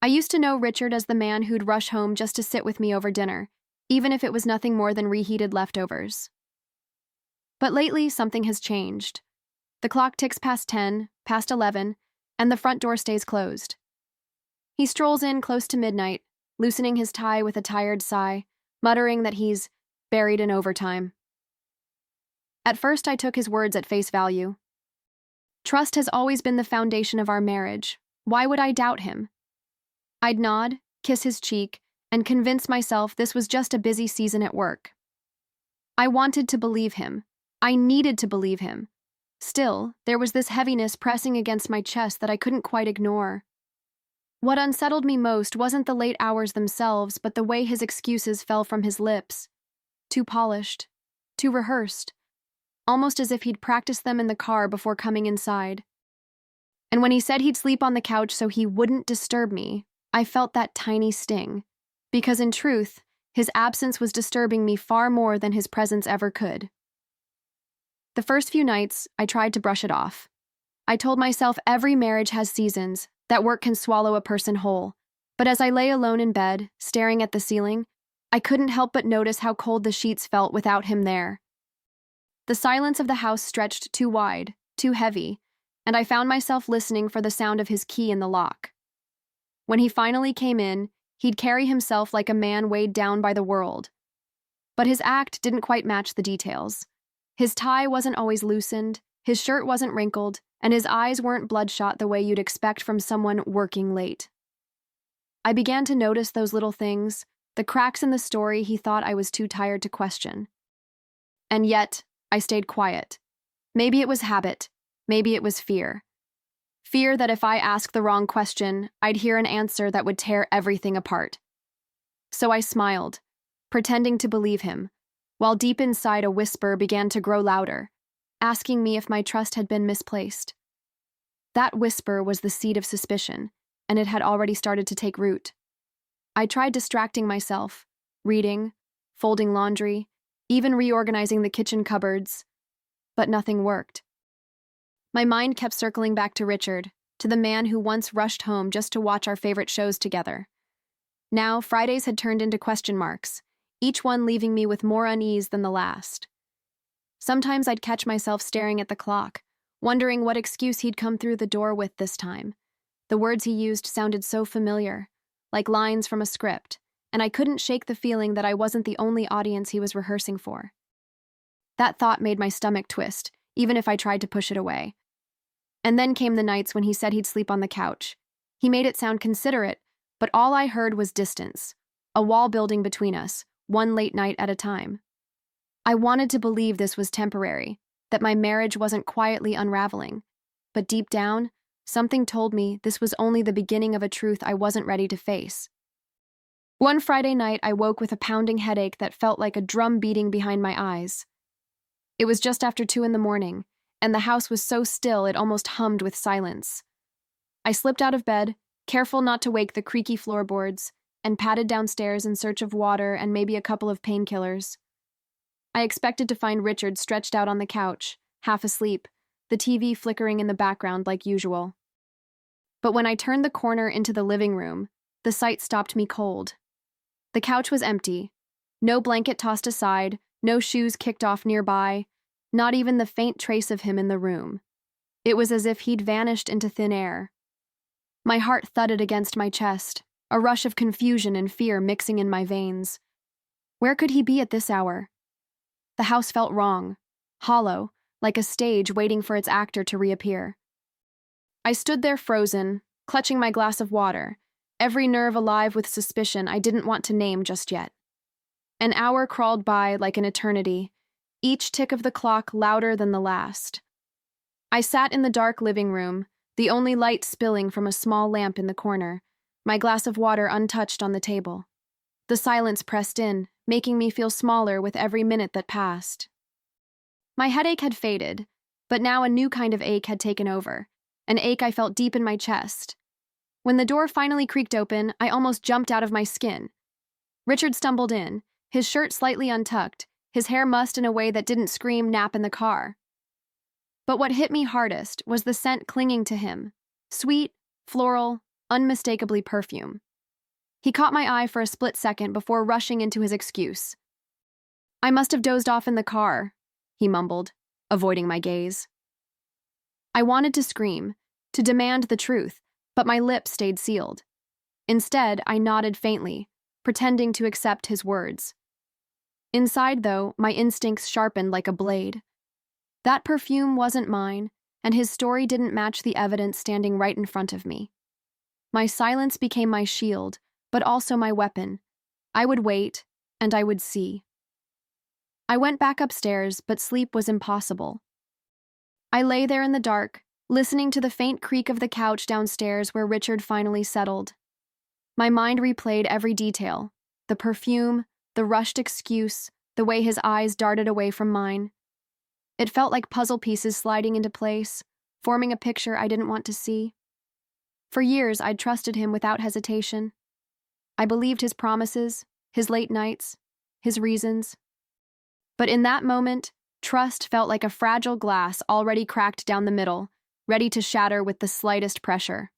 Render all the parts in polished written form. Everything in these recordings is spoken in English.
I used to know Richard as the man who'd rush home just to sit with me over dinner, even if it was nothing more than reheated leftovers. But lately, something has changed. The clock ticks past 10, past 11, and the front door stays closed. He strolls in close to midnight, loosening his tie with a tired sigh, muttering that he's buried in overtime. At first, I took his words at face value. Trust has always been the foundation of our marriage. Why would I doubt him? I'd nod, kiss his cheek, and convince myself this was just a busy season at work. I wanted to believe him. I needed to believe him. Still, there was this heaviness pressing against my chest that I couldn't quite ignore. What unsettled me most wasn't the late hours themselves, but the way his excuses fell from his lips. Too polished, too rehearsed, almost as if he'd practiced them in the car before coming inside. And when he said he'd sleep on the couch so he wouldn't disturb me, I felt that tiny sting, because in truth, his absence was disturbing me far more than his presence ever could. The first few nights, I tried to brush it off. I told myself every marriage has seasons, that work can swallow a person whole. But as I lay alone in bed, staring at the ceiling, I couldn't help but notice how cold the sheets felt without him there. The silence of the house stretched too wide, too heavy, and I found myself listening for the sound of his key in the lock. When he finally came in, he'd carry himself like a man weighed down by the world. But his act didn't quite match the details. His tie wasn't always loosened, his shirt wasn't wrinkled, and his eyes weren't bloodshot the way you'd expect from someone working late. I began to notice those little things, the cracks in the story he thought I was too tired to question. And yet, I stayed quiet. Maybe it was habit, maybe it was fear. Fear that if I asked the wrong question, I'd hear an answer that would tear everything apart. So I smiled, pretending to believe him, while deep inside a whisper began to grow louder, asking me if my trust had been misplaced. That whisper was the seed of suspicion, and it had already started to take root. I tried distracting myself, reading, folding laundry, even reorganizing the kitchen cupboards, but nothing worked. My mind kept circling back to Richard, to the man who once rushed home just to watch our favorite shows together. Now, Fridays had turned into question marks, each one leaving me with more unease than the last. Sometimes I'd catch myself staring at the clock, wondering what excuse he'd come through the door with this time. The words he used sounded so familiar, like lines from a script, and I couldn't shake the feeling that I wasn't the only audience he was rehearsing for. That thought made my stomach twist, even if I tried to push it away. And then came the nights when he said he'd sleep on the couch. He made it sound considerate, but all I heard was distance, a wall building between us, one late night at a time. I wanted to believe this was temporary, that my marriage wasn't quietly unraveling, but deep down, something told me this was only the beginning of a truth I wasn't ready to face. One Friday night, I woke with a pounding headache that felt like a drum beating behind my eyes. It was just after 2 a.m, and the house was so still it almost hummed with silence. I slipped out of bed, careful not to wake the creaky floorboards, and padded downstairs in search of water and maybe a couple of painkillers. I expected to find Richard stretched out on the couch, half asleep, the TV flickering in the background like usual. But when I turned the corner into the living room, the sight stopped me cold. The couch was empty, no blanket tossed aside, no shoes kicked off nearby, not even the faint trace of him in the room. It was as if he'd vanished into thin air. My heart thudded against my chest, a rush of confusion and fear mixing in my veins. Where could he be at this hour? The house felt wrong, hollow, like a stage waiting for its actor to reappear. I stood there frozen, clutching my glass of water, every nerve alive with suspicion I didn't want to name just yet. An hour crawled by like an eternity, each tick of the clock louder than the last. I sat in the dark living room, the only light spilling from a small lamp in the corner, my glass of water untouched on the table. The silence pressed in, making me feel smaller with every minute that passed. My headache had faded, but now a new kind of ache had taken over, an ache I felt deep in my chest. When the door finally creaked open, I almost jumped out of my skin. Richard stumbled in, his shirt slightly untucked, his hair mussed in a way that didn't scream nap in the car. But what hit me hardest was the scent clinging to him, sweet, floral, unmistakably perfume. He caught my eye for a split second before rushing into his excuse. "I must have dozed off in the car," he mumbled, avoiding my gaze. I wanted to scream, to demand the truth, but my lips stayed sealed. Instead, I nodded faintly, pretending to accept his words. Inside, though, my instincts sharpened like a blade. That perfume wasn't mine, and his story didn't match the evidence standing right in front of me. My silence became my shield, but also my weapon. I would wait, and I would see. I went back upstairs, but sleep was impossible. I lay there in the dark, listening to the faint creak of the couch downstairs where Richard finally settled. My mind replayed every detail: the perfume, the rushed excuse, the way his eyes darted away from mine. It felt like puzzle pieces sliding into place, forming a picture I didn't want to see. For years, I'd trusted him without hesitation. I believed his promises, his late nights, his reasons. But in that moment, trust felt like a fragile glass already cracked down the middle, ready to shatter with the slightest pressure.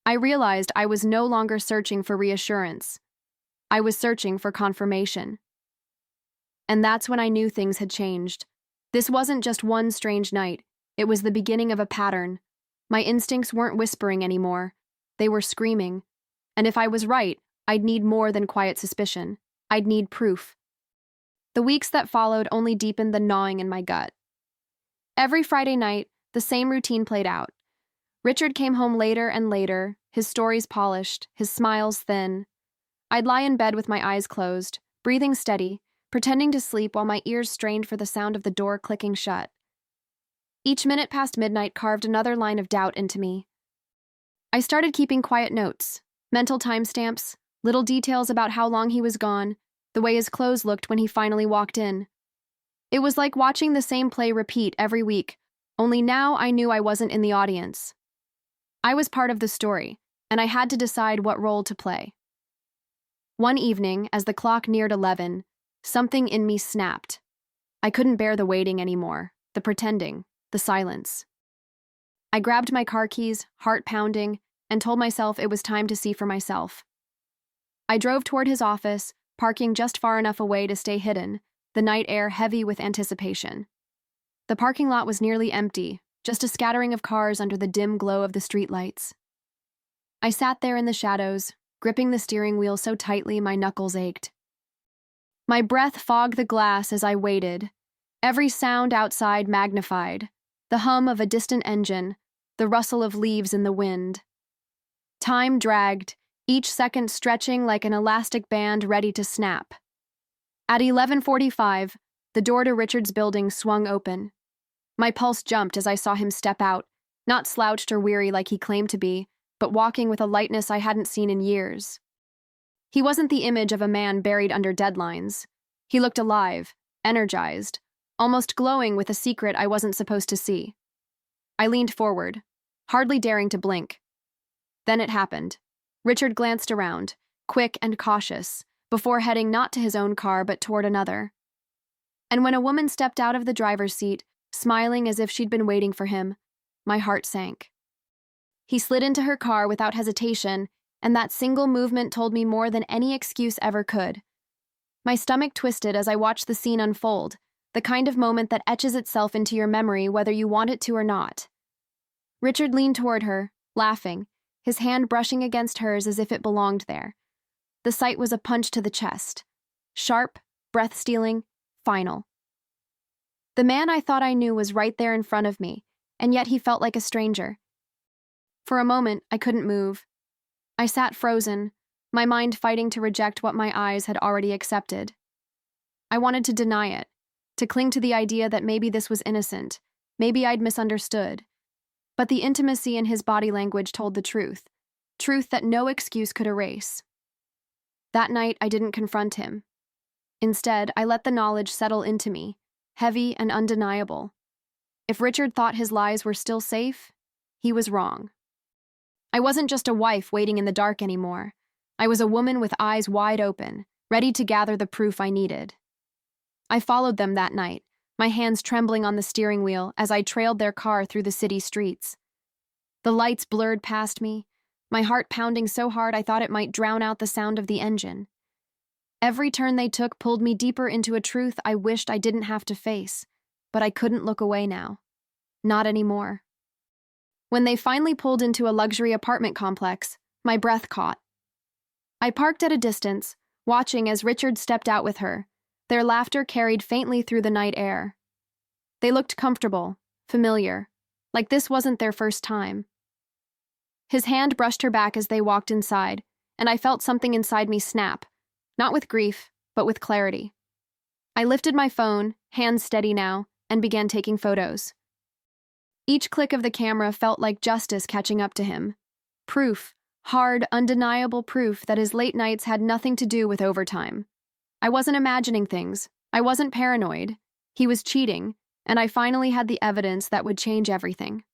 I realized I was no longer searching for reassurance. I was searching for confirmation. And that's when I knew things had changed. This wasn't just one strange night. It was the beginning of a pattern. My instincts weren't whispering anymore. They were screaming. And if I was right, I'd need more than quiet suspicion. I'd need proof. The weeks that followed only deepened the gnawing in my gut. Every Friday night, the same routine played out. Richard came home later and later, his stories polished, his smiles thin. I'd lie in bed with my eyes closed, breathing steady, pretending to sleep while my ears strained for the sound of the door clicking shut. Each minute past midnight carved another line of doubt into me. I started keeping quiet notes, mental timestamps, little details about how long he was gone, the way his clothes looked when he finally walked in. It was like watching the same play repeat every week, only now I knew I wasn't in the audience. I was part of the story, and I had to decide what role to play. One evening, as the clock neared 11, something in me snapped. I couldn't bear the waiting anymore, the pretending, the silence. I grabbed my car keys, heart pounding, and told myself it was time to see for myself. I drove toward his office, parking just far enough away to stay hidden, the night air heavy with anticipation. The parking lot was nearly empty, just a scattering of cars under the dim glow of the streetlights. I sat there in the shadows, gripping the steering wheel so tightly my knuckles ached. My breath fogged the glass as I waited, every sound outside magnified, the hum of a distant engine, the rustle of leaves in the wind. Time dragged, each second stretching like an elastic band ready to snap. At 11:45, the door to Richard's building swung open. My pulse jumped as I saw him step out, not slouched or weary like he claimed to be, but walking with a lightness I hadn't seen in years. He wasn't the image of a man buried under deadlines. He looked alive, energized, almost glowing with a secret I wasn't supposed to see. I leaned forward, hardly daring to blink. Then it happened. Richard glanced around, quick and cautious, before heading not to his own car but toward another. And when a woman stepped out of the driver's seat, smiling as if she'd been waiting for him, my heart sank. He slid into her car without hesitation, and that single movement told me more than any excuse ever could. My stomach twisted as I watched the scene unfold, the kind of moment that etches itself into your memory whether you want it to or not. Richard leaned toward her, laughing, his hand brushing against hers as if it belonged there. The sight was a punch to the chest. Sharp, breath-stealing, final. The man I thought I knew was right there in front of me, and yet he felt like a stranger. For a moment, I couldn't move. I sat frozen, my mind fighting to reject what my eyes had already accepted. I wanted to deny it, to cling to the idea that maybe this was innocent, maybe I'd misunderstood. But the intimacy in his body language told the truth that no excuse could erase. That night, I didn't confront him. Instead, I let the knowledge settle into me, heavy and undeniable. If Richard thought his lies were still safe, he was wrong. I wasn't just a wife waiting in the dark anymore. I was a woman with eyes wide open, ready to gather the proof I needed. I followed them that night, my hands trembling on the steering wheel as I trailed their car through the city streets. The lights blurred past me, my heart pounding so hard I thought it might drown out the sound of the engine. Every turn they took pulled me deeper into a truth I wished I didn't have to face, but I couldn't look away now. Not anymore. When they finally pulled into a luxury apartment complex, my breath caught. I parked at a distance, watching as Richard stepped out with her. Their laughter carried faintly through the night air. They looked comfortable, familiar, like this wasn't their first time. His hand brushed her back as they walked inside, and I felt something inside me snap, not with grief, but with clarity. I lifted my phone, hands steady now, and began taking photos. Each click of the camera felt like justice catching up to him. Proof, hard, undeniable proof that his late nights had nothing to do with overtime. I wasn't imagining things. I wasn't paranoid. He was cheating, and I finally had the evidence that would change everything.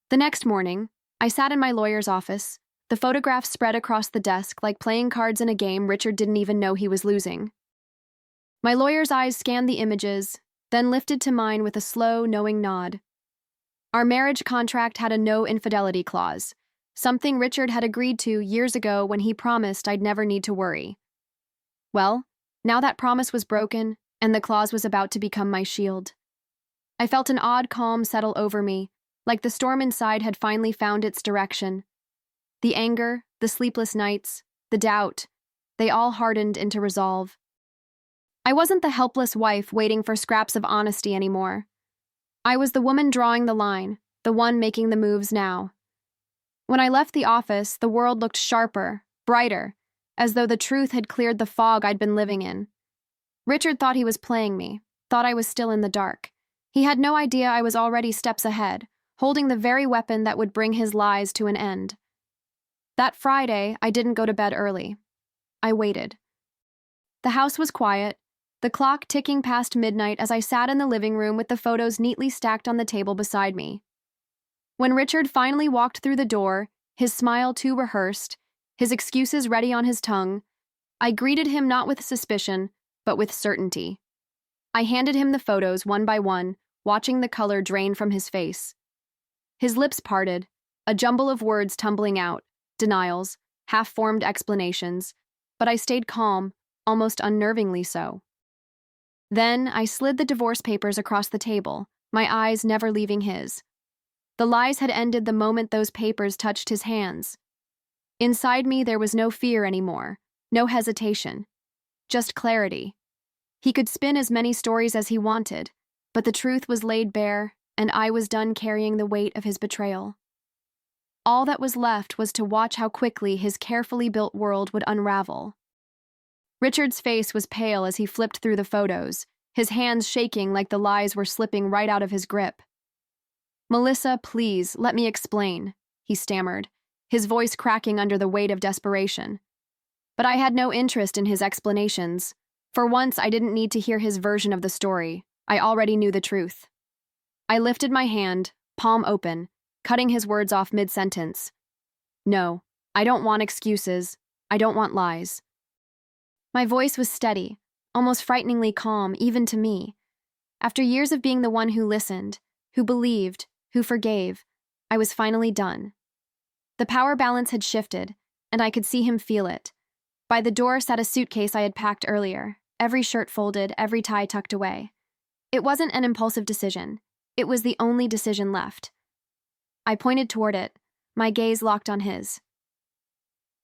The next morning, I sat in my lawyer's office, the photographs spread across the desk like playing cards in a game Richard didn't even know he was losing. My lawyer's eyes scanned the images, then lifted to mine with a slow, knowing nod. Our marriage contract had a no infidelity clause, something Richard had agreed to years ago when he promised I'd never need to worry. Well, now that promise was broken, and the clause was about to become my shield. I felt an odd calm settle over me, like the storm inside had finally found its direction. The anger, the sleepless nights, the doubt, they all hardened into resolve. I wasn't the helpless wife waiting for scraps of honesty anymore. I was the woman drawing the line, the one making the moves now. When I left the office, the world looked sharper, brighter, as though the truth had cleared the fog I'd been living in. Richard thought he was playing me, thought I was still in the dark. He had no idea I was already steps ahead, holding the very weapon that would bring his lies to an end. That Friday, I didn't go to bed early. I waited. The house was quiet, the clock ticking past midnight as I sat in the living room with the photos neatly stacked on the table beside me. When Richard finally walked through the door, his smile too rehearsed, his excuses ready on his tongue, I greeted him not with suspicion, but with certainty. I handed him the photos one by one, watching the color drain from his face. His lips parted, a jumble of words tumbling out, denials, half-formed explanations, but I stayed calm, almost unnervingly so. Then I slid the divorce papers across the table, my eyes never leaving his. The lies had ended the moment those papers touched his hands. Inside me there was no fear anymore, no hesitation, just clarity. He could spin as many stories as he wanted, but the truth was laid bare, and I was done carrying the weight of his betrayal. All that was left was to watch how quickly his carefully built world would unravel. Richard's face was pale as he flipped through the photos, his hands shaking like the lies were slipping right out of his grip. "Melissa, please, let me explain," he stammered, his voice cracking under the weight of desperation. But I had no interest in his explanations. For once, I didn't need to hear his version of the story. I already knew the truth. I lifted my hand, palm open, cutting his words off mid-sentence. "No, I don't want excuses. I don't want lies." My voice was steady, almost frighteningly calm, even to me. After years of being the one who listened, who believed, who forgave, I was finally done. The power balance had shifted, and I could see him feel it. By the door sat a suitcase I had packed earlier, every shirt folded, every tie tucked away. It wasn't an impulsive decision. It was the only decision left. I pointed toward it, my gaze locked on his.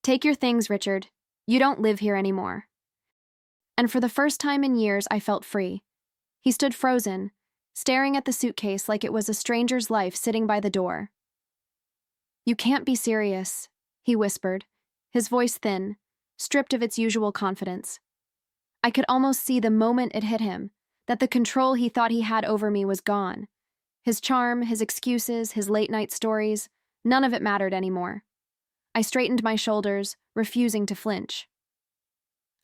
"Take your things, Richard. You don't live here anymore." And for the first time in years, I felt free. He stood frozen, staring at the suitcase like it was a stranger's life sitting by the door. "You can't be serious," he whispered, his voice thin, stripped of its usual confidence. I could almost see the moment it hit him, that the control he thought he had over me was gone. His charm, his excuses, his late-night stories, none of it mattered anymore. I straightened my shoulders, refusing to flinch.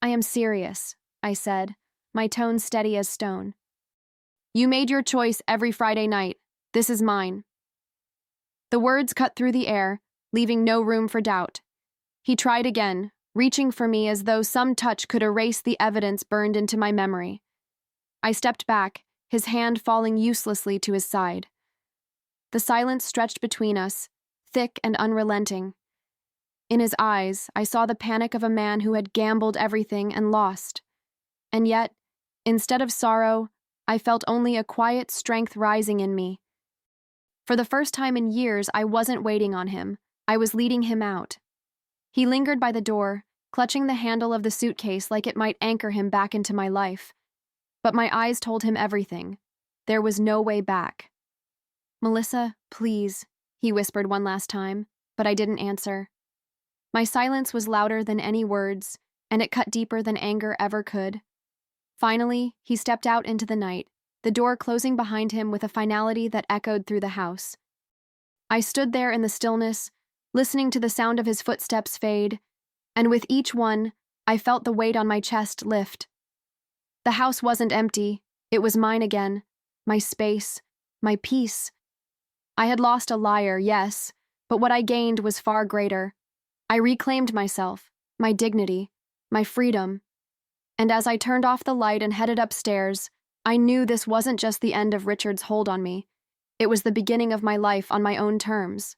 "I am serious," I said, my tone steady as stone. "You made your choice every Friday night. This is mine." The words cut through the air, leaving no room for doubt. He tried again, reaching for me as though some touch could erase the evidence burned into my memory. I stepped back, his hand falling uselessly to his side. The silence stretched between us, thick and unrelenting, In his eyes, I saw the panic of a man who had gambled everything and lost. And yet, instead of sorrow, I felt only a quiet strength rising in me. For the first time in years, I wasn't waiting on him. I was leading him out. He lingered by the door, clutching the handle of the suitcase like it might anchor him back into my life. But my eyes told him everything. There was no way back. "Melissa, please," he whispered one last time, but I didn't answer. My silence was louder than any words, and it cut deeper than anger ever could. Finally, he stepped out into the night, the door closing behind him with a finality that echoed through the house. I stood there in the stillness, listening to the sound of his footsteps fade, and with each one, I felt the weight on my chest lift. The house wasn't empty, it was mine again, my space, my peace. I had lost a liar, yes, but what I gained was far greater. I reclaimed myself, my dignity, my freedom. And as I turned off the light and headed upstairs, I knew this wasn't just the end of Richard's hold on me. It was the beginning of my life on my own terms.